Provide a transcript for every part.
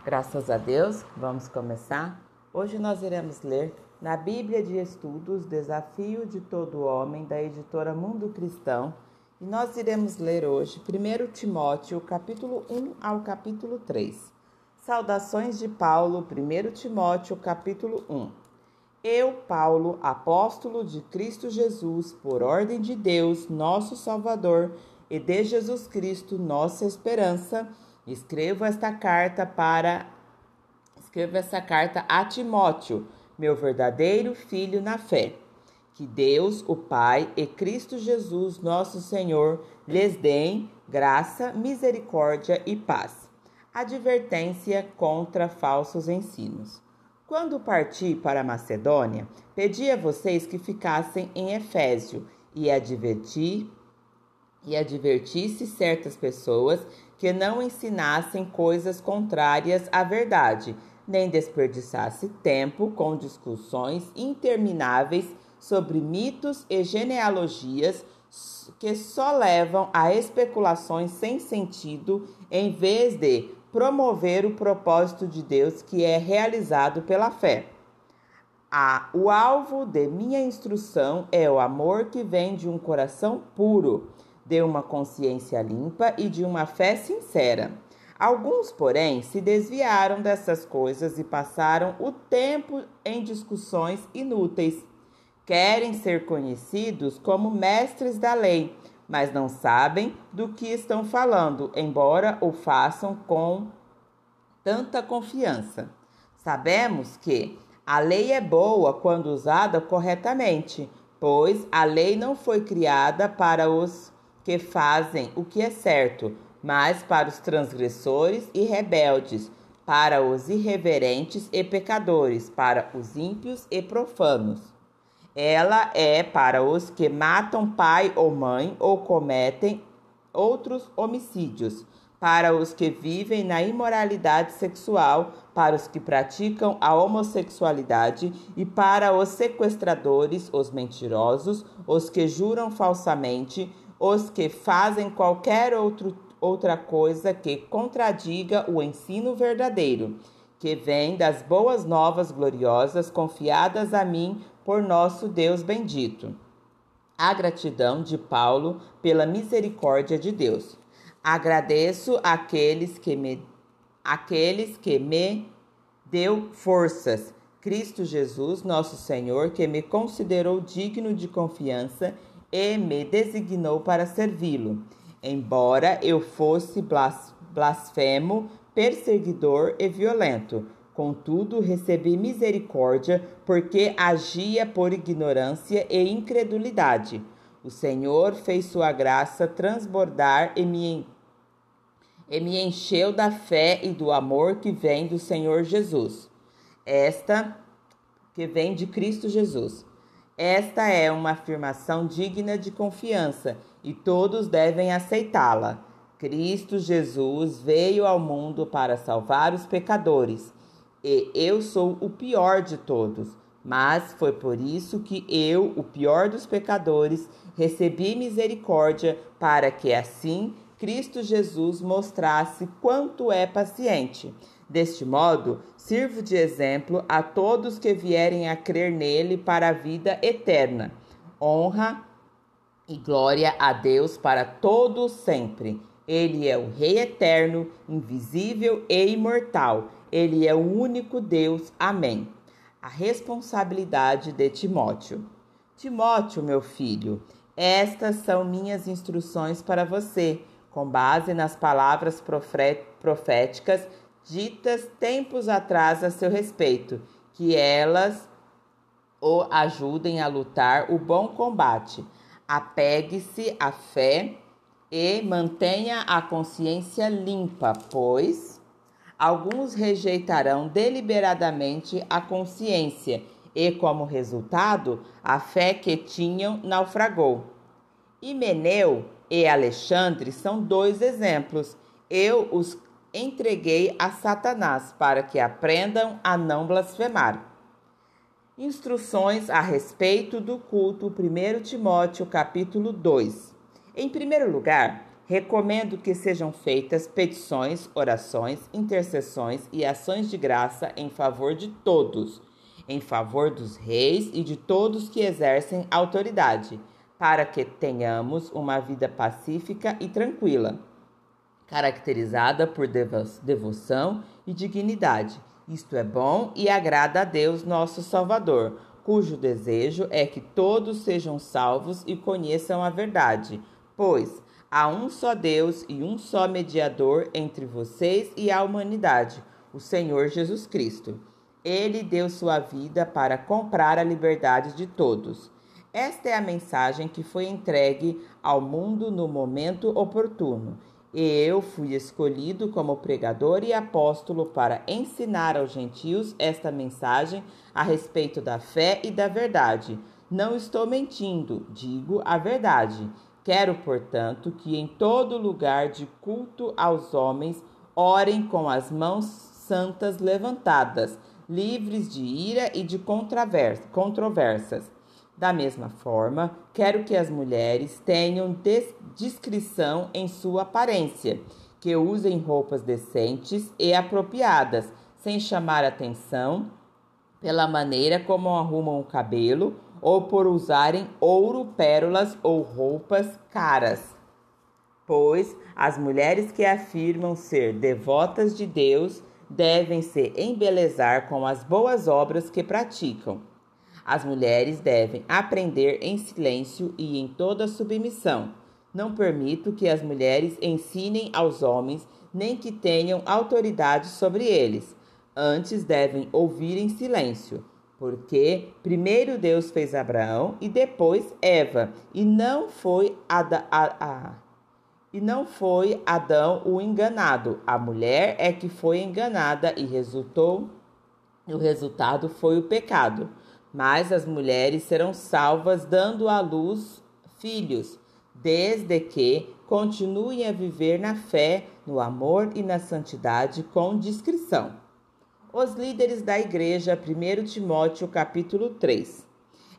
Graças a Deus, vamos começar. Hoje nós iremos ler na Bíblia de Estudos Desafio de Todo Homem, da editora Mundo Cristão, e nós iremos ler hoje 1 Timóteo, capítulo 1 ao capítulo 3. Saudações de Paulo, 1 Timóteo, capítulo 1. Eu, Paulo, apóstolo de Cristo Jesus, por ordem de Deus, nosso Salvador, e de Jesus Cristo, nossa esperança, escrevo esta carta a Timóteo, meu verdadeiro filho na fé. Que Deus, o Pai, e Cristo Jesus, nosso Senhor, lhes deem graça, misericórdia e paz. Advertência contra falsos ensinos. Quando parti para a Macedônia, pedi a vocês que ficassem em Éfeso e advertisse certas pessoas que não ensinassem coisas contrárias à verdade, nem desperdiçasse tempo com discussões intermináveis sobre mitos e genealogias que só levam a especulações sem sentido, em vez de promover o propósito de Deus que é realizado pela fé. O alvo de minha instrução é o amor que vem de um coração puro, de uma consciência limpa e de uma fé sincera. Alguns, porém, se desviaram dessas coisas e passaram o tempo em discussões inúteis. Querem ser conhecidos como mestres da lei, mas não sabem do que estão falando, embora o façam com tanta confiança. Sabemos que a lei é boa quando usada corretamente, pois a lei não foi criada para os que fazem o que é certo, mas para os transgressores e rebeldes, para os irreverentes e pecadores, para os ímpios e profanos. Ela é para os que matam pai ou mãe ou cometem outros homicídios, para os que vivem na imoralidade sexual, para os que praticam a homossexualidade e para os sequestradores, os mentirosos, os que juram falsamente, os que fazem qualquer outra coisa que contradiga o ensino verdadeiro, que vem das boas novas gloriosas confiadas a mim por nosso Deus bendito. A gratidão de Paulo pela misericórdia de Deus. Agradeço aqueles que me deu forças, Cristo Jesus, nosso Senhor, que me considerou digno de confiança e me designou para servi-lo. Embora eu fosse blasfemo, perseguidor e violento, contudo recebi misericórdia, porque agia por ignorância e incredulidade. O Senhor fez sua graça transbordar e me encheu da fé e do amor que vem do Senhor Jesus. Que vem de Cristo Jesus. Esta é uma afirmação digna de confiança e todos devem aceitá-la. Cristo Jesus veio ao mundo para salvar os pecadores, e eu sou o pior de todos, mas foi por isso que eu, o pior dos pecadores, recebi misericórdia, para que assim Cristo Jesus mostrasse quanto é paciente. Deste modo, sirvo de exemplo a todos que vierem a crer nele para a vida eterna. Honra e glória a Deus para todos sempre. Ele é o Rei eterno, invisível e imortal. Ele é o único Deus. Amém. A responsabilidade de Timóteo. Timóteo, meu filho, estas são minhas instruções para você, com base nas palavras proféticas ditas tempos atrás a seu respeito, que elas o ajudem a lutar o bom combate. Apegue-se à fé e mantenha a consciência limpa, pois alguns rejeitarão deliberadamente a consciência e, como resultado, a fé que tinham naufragou. Himeneu e Alexandre são dois exemplos. Eu os entreguei a Satanás para que aprendam a não blasfemar. Instruções a respeito do culto, 1 Timóteo capítulo 2. Em primeiro lugar, recomendo que sejam feitas petições, orações, intercessões e ações de graça em favor de todos, em favor dos reis e de todos que exercem autoridade, para que tenhamos uma vida pacífica e tranquila, caracterizada por devoção e dignidade. Isto é bom e agrada a Deus, nosso Salvador, cujo desejo é que todos sejam salvos e conheçam a verdade, pois há um só Deus e um só mediador entre vocês e a humanidade, o Senhor Jesus Cristo. Ele deu sua vida para comprar a liberdade de todos. Esta é a mensagem que foi entregue ao mundo no momento oportuno. E eu fui escolhido como pregador e apóstolo para ensinar aos gentios esta mensagem a respeito da fé e da verdade. Não estou mentindo, digo a verdade. Quero, portanto, que em todo lugar de culto aos homens orem com as mãos santas levantadas, livres de ira e de controvérsias. Da mesma forma, quero que as mulheres tenham discrição em sua aparência, que usem roupas decentes e apropriadas, sem chamar atenção pela maneira como arrumam o cabelo ou por usarem ouro, pérolas ou roupas caras. Pois as mulheres que afirmam ser devotas de Deus devem se embelezar com as boas obras que praticam. As mulheres devem aprender em silêncio e em toda submissão. Não permito que as mulheres ensinem aos homens, nem que tenham autoridade sobre eles. Antes devem ouvir em silêncio, porque primeiro Deus fez Abraão e depois Eva, e não foi Adão o enganado. A mulher é que foi enganada e o resultado foi o pecado. Mas as mulheres serão salvas dando à luz filhos, desde que continuem a viver na fé, no amor e na santidade com discrição. Os líderes da igreja, 1 Timóteo capítulo 3.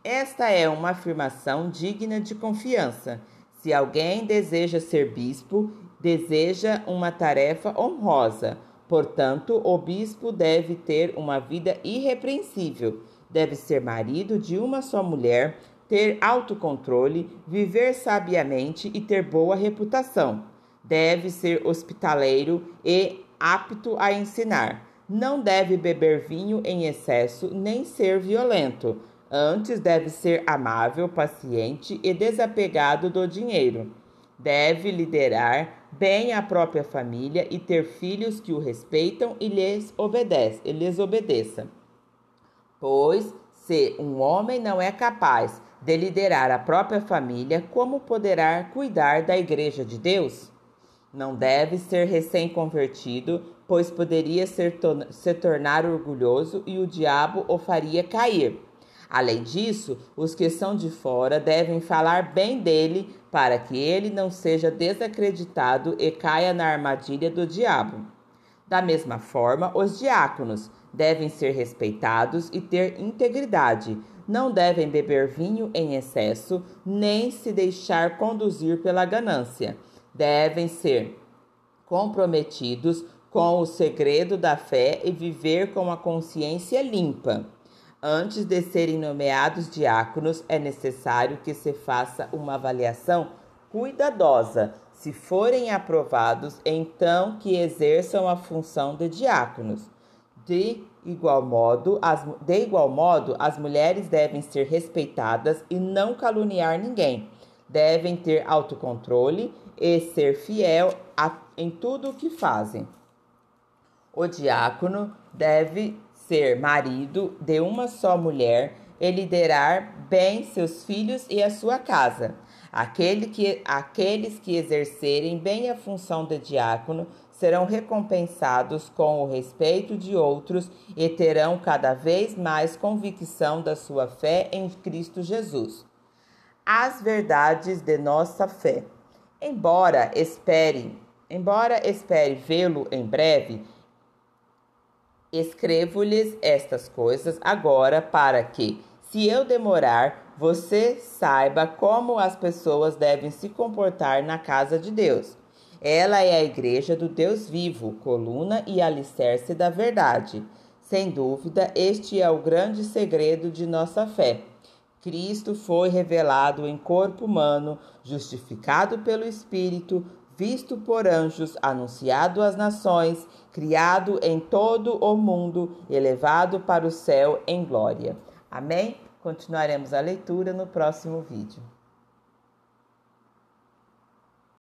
Esta é uma afirmação digna de confiança. Se alguém deseja ser bispo, deseja uma tarefa honrosa. Portanto, o bispo deve ter uma vida irrepreensível. Deve ser marido de uma só mulher, ter autocontrole, viver sabiamente e ter boa reputação. Deve ser hospitaleiro e apto a ensinar. Não deve beber vinho em excesso, nem ser violento. Antes deve ser amável, paciente e desapegado do dinheiro. Deve liderar bem a própria família e ter filhos que o respeitam e lhes obedeçam. Pois, se um homem não é capaz de liderar a própria família, como poderá cuidar da igreja de Deus? Não deve ser recém-convertido, pois poderia se tornar orgulhoso e o diabo o faria cair. Além disso, os que são de fora devem falar bem dele para que ele não seja desacreditado e caia na armadilha do diabo. Da mesma forma, os diáconos devem ser respeitados e ter integridade. Não devem beber vinho em excesso, nem se deixar conduzir pela ganância. Devem ser comprometidos com o segredo da fé e viver com a consciência limpa. Antes de serem nomeados diáconos, é necessário que se faça uma avaliação cuidadosa. Se forem aprovados, então que exerçam a função de diáconos. De igual modo, as mulheres devem ser respeitadas e não caluniar ninguém. Devem ter autocontrole e ser fiel em tudo o que fazem. O diácono deve ser marido de uma só mulher e liderar bem seus filhos e a sua casa. Aqueles que exercerem bem a função de diácono serão recompensados com o respeito de outros e terão cada vez mais convicção da sua fé em Cristo Jesus. As verdades de nossa fé. Embora espere vê-lo em breve, escrevo-lhes estas coisas agora para que, se eu demorar, você saiba como as pessoas devem se comportar na casa de Deus, Ela é a igreja do Deus vivo, coluna e alicerce da verdade. Sem dúvida, este é o grande segredo de nossa fé. Cristo foi revelado em corpo humano, justificado pelo Espírito, visto por anjos, anunciado às nações, criado em todo o mundo, elevado para o céu em glória. Amém? Continuaremos a leitura no próximo vídeo.